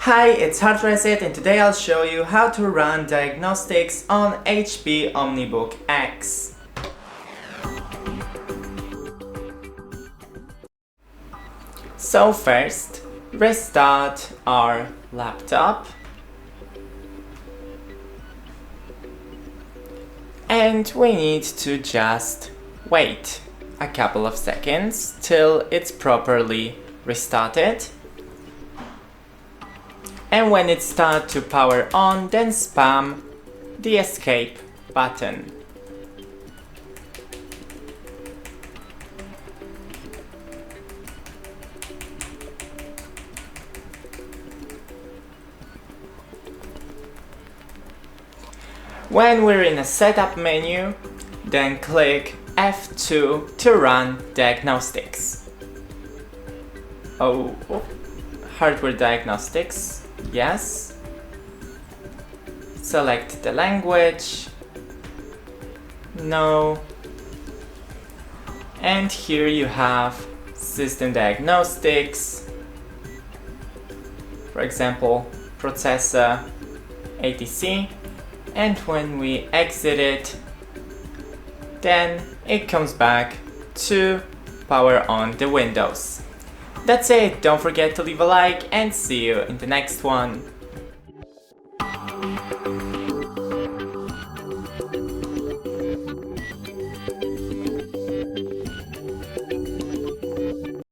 Hi, it's HardReset and today I'll show you how to run diagnostics on HP OmniBook X. So first, restart our laptop and we need to just wait a couple of seconds till it's properly restarted. And when it starts to power on, then spam the escape button. When we're in a setup menu, then click F2 to run diagnostics. Hardware diagnostics. Yes. Select the language. No. And here you have system diagnostics. For example, processor, ATC. And when we exit it, then it comes back to power on the Windows. That's it, don't forget to leave a like and see you in the next one.